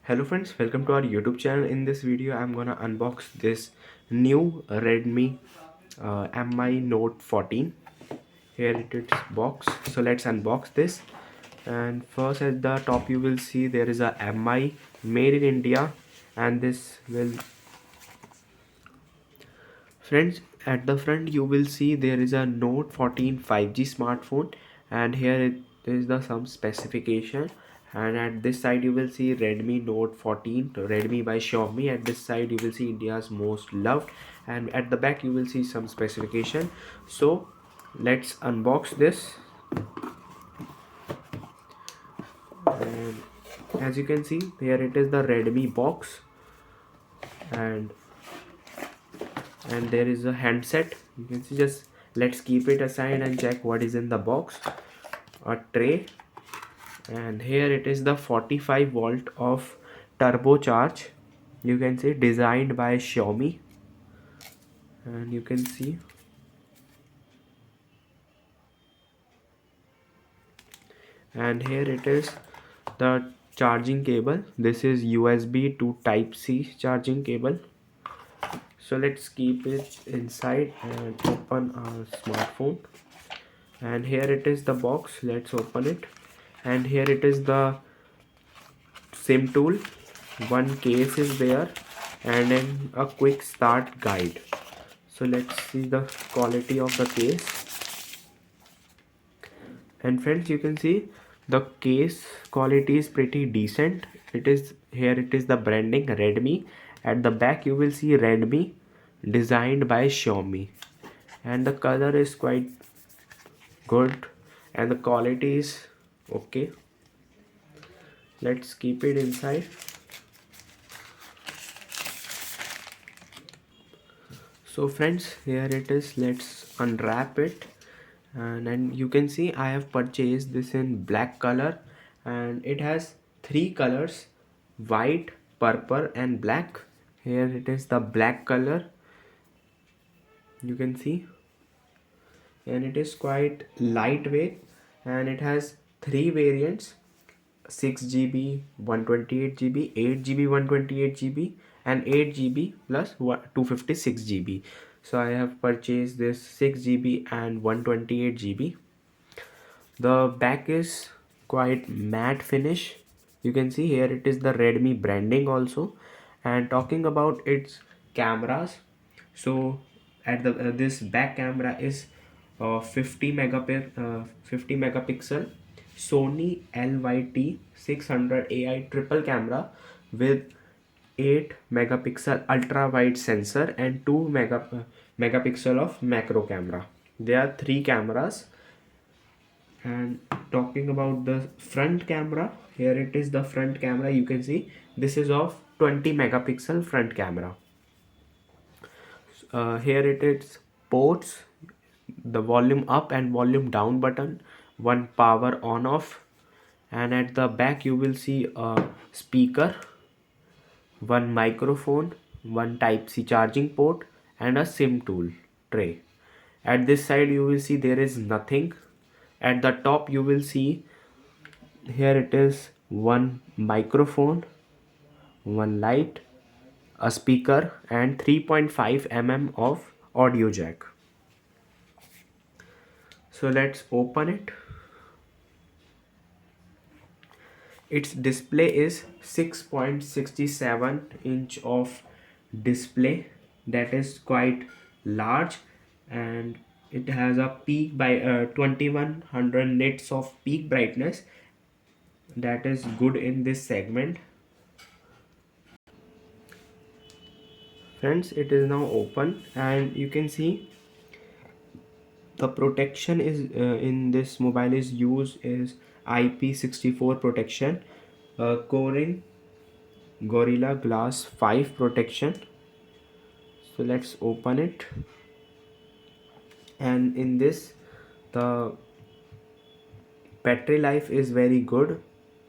Hello friends, welcome to our YouTube channel. In this video I'm gonna unbox this new Redmi Mi Note 14. Here it is box. So let's unbox this. And first at the top you will see there is a Mi made in India, and this will, friends, at the front you will see there is a Note 14 5G smartphone, and here it is the some specification. And at this side you will see Redmi Note 14, Redmi by Xiaomi. At this side you will see India's most loved, and at the back you will see some specification. So let's unbox this. And as you can see, here it is the Redmi box, and there is a handset. You can see, just let's keep it aside and check what is in the box. A tray, and here it is the 45-volt of turbocharge. You can see designed by Xiaomi, and you can see, and here it is the charging cable. This is USB to Type C charging cable. So let's keep it inside and open our smartphone. And here it is the box. Let's open it. And here it is the SIM tool. One case is there, and then a quick start guide. So let's see the quality of the case. And friends, you can see the case quality is pretty decent. It is, here it is the branding Redmi. At the back you will see Redmi designed by Xiaomi, and the color is quite good and the quality is okay. Let's keep it inside. So friends, here it is. Let's unwrap it. And then you can see I have purchased this in black color, and it has three colors: white, purple and black. Here it is the black color, you can see, and it is quite lightweight, and it has three variants: 6 GB, 128 GB, 8 GB, 128 GB, and 8 GB plus 256 GB. So I have purchased this 6 GB and 128 GB. The back is quite matte finish. You can see here it is the Redmi branding also. And talking about its cameras, so at the this back camera is 50 megapixel Sony LYT 600 AI triple camera with 8 megapixel ultra wide sensor and 2 megapixel of macro camera. There are three cameras. And talking about the front camera, here it is the front camera. You can see this is of 20 megapixel front camera. Here it is ports, the volume up and volume down button, one power on off, and at the back you will see a speaker, one microphone, one type C charging port, and a SIM tool tray. At this side you will see there is nothing. At the top you will see, here it is one microphone, one light, a speaker, and 3.5 mm of audio jack. So let's open it. Its display is 6.67 inch of display. That is quite large, and it has a peak by 2100 nits of peak brightness. That is good in this segment. Friends, it is now open, and you can see the protection is in this mobile is used is IP64 protection, Corin Gorilla Glass 5 protection. So let's open it. And in this, the battery life is very good,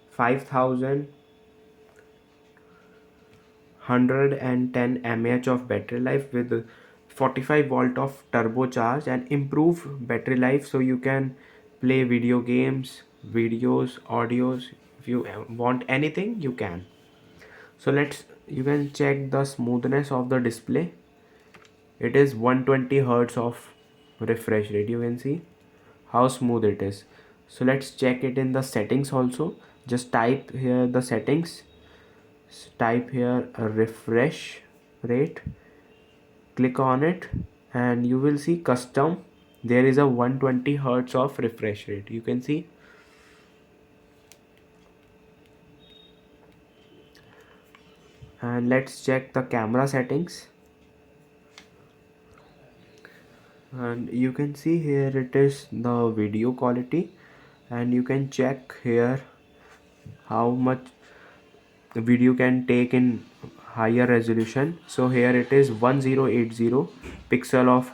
5110 mAh of battery life with 45 volt of turbocharge and improve battery life, so you can play video games, videos, audios. If you want anything, you can. So you can check the smoothness of the display. It is 120 hertz of refresh rate. You can see how smooth it is. So let's check it in the settings also. Just type here the settings, type here a refresh rate, click on it, and you will see custom. There is a 120 hertz of refresh rate, you can see. And let's check the camera settings, and you can see here it is the video quality, and you can check here how much the video can take in higher resolution. So here it is 1080 pixel of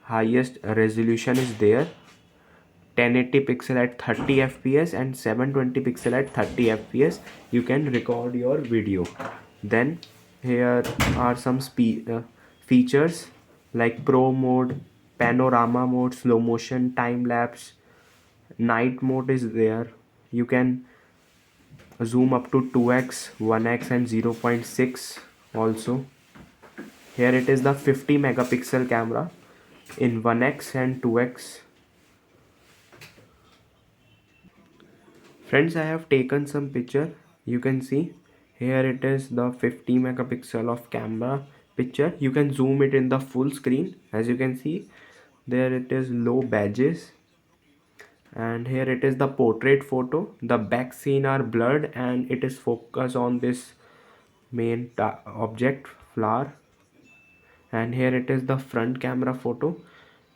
highest resolution is there, 1080 pixel at 30 fps and 720 pixel at 30 fps. You can record your video. Then here are some features like pro mode, panorama mode, slow motion, time lapse, night mode is there. You can zoom up to 2x, 1x and 0.6 also. Here it is the 50 megapixel camera in 1x and 2x. Friends, I have taken some picture. You can see here it is the 50 megapixel of camera picture. You can zoom it in the full screen. As you can see, there it is low badges, and here it is the portrait photo. The back scene are blurred and it is focused on this main object flower. And here it is the front camera photo.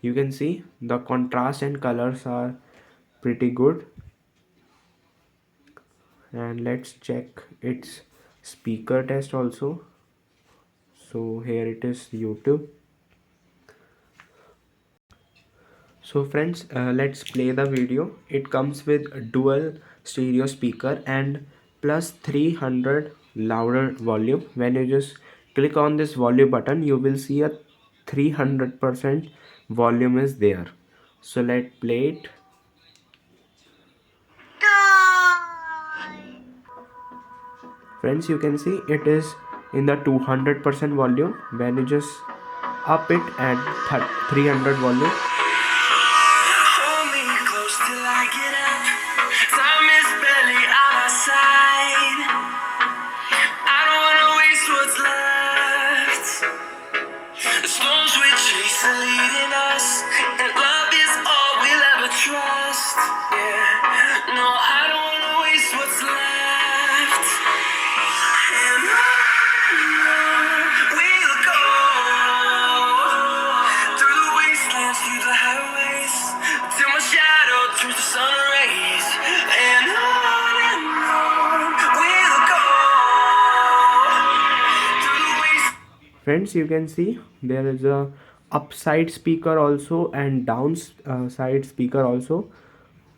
You can see the contrast and colors are pretty good. And let's check its speaker test also. So here it is YouTube. So friends, let's play the video. It comes with a dual stereo speaker and plus 300 louder volume. When you just click on this volume button, you will see a 300% volume is there. So let's play it. Friends, you can see it is in the 200% volume. When you just up it at 300 volume, friends, you can see there is a upside speaker also and downside speaker also.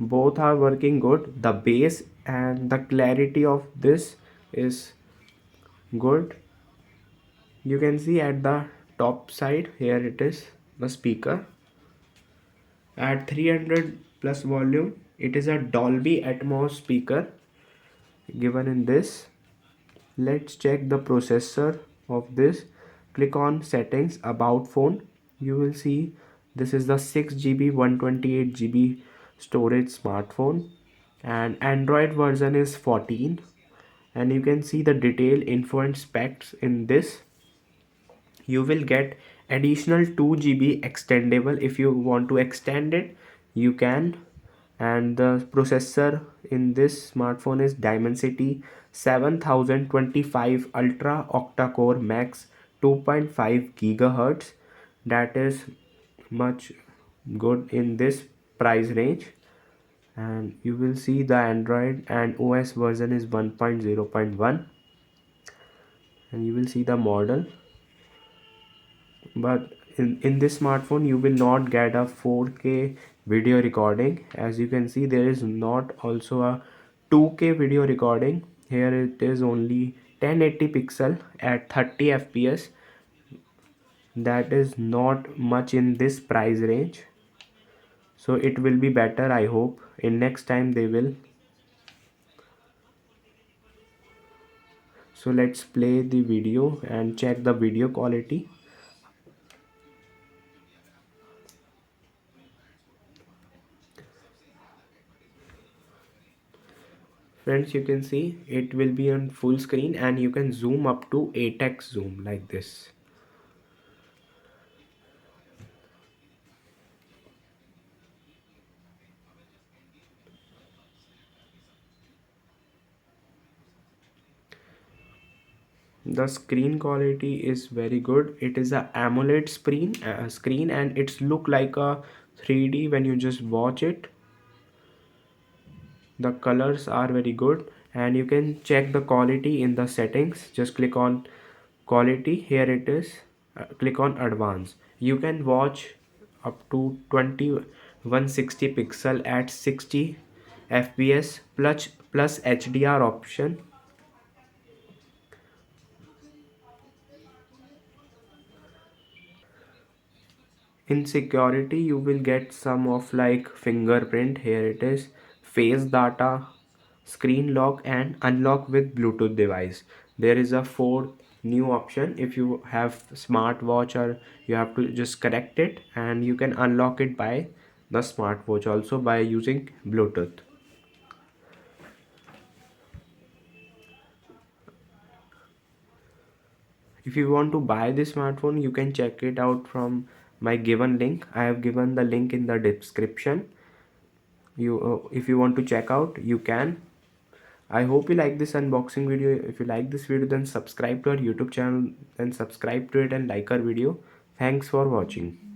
Both are working good. The bass and the clarity of this is good. You can see at the top side, here it is the speaker at 300 plus volume. It is a Dolby Atmos speaker given in this. Let's check the processor of this. Click on settings, about phone. You will see this is the 6GB 128GB storage smartphone, and Android version is 14. And you can see the detailed info and specs in this. You will get additional 2GB extendable. If you want to extend it, you can. And the processor in this smartphone is Dimensity 7025 Ultra Octa-core Max 2.5 gigahertz. That is much good in this price range. And you will see the Android and OS version is 1.0.1, and you will see the model. But in this smartphone you will not get a 4K video recording. As you can see, there is not also a 2K video recording. Here it is only 1080 pixel at 30 fps. That is not much in this price range, so it will be better. I hope in next time they will. So let's play the video and check the video quality. Friends, you can see it will be on full screen and you can zoom up to 8x zoom like this. The screen quality is very good. It is a AMOLED screen and it's look like a 3D when you just watch it. The colors are very good and you can check the quality in the settings. Just click on quality, here it is. Click on advanced. You can watch up to 2160 pixel at 60 fps plus HDR option. In security you will get some of like fingerprint, here it is, face data, screen lock and unlock with Bluetooth device. There is a fourth new option. If you have smartwatch, or you have to just connect it and you can unlock it by the smartwatch also by using Bluetooth. If you want to buy this smartphone, you can check it out from my given link. I have given the link in the description. You if you want to check out, you can. I hope you like this unboxing video. If you like this video, then subscribe to our YouTube channel, then subscribe to it and like our video. Thanks for watching.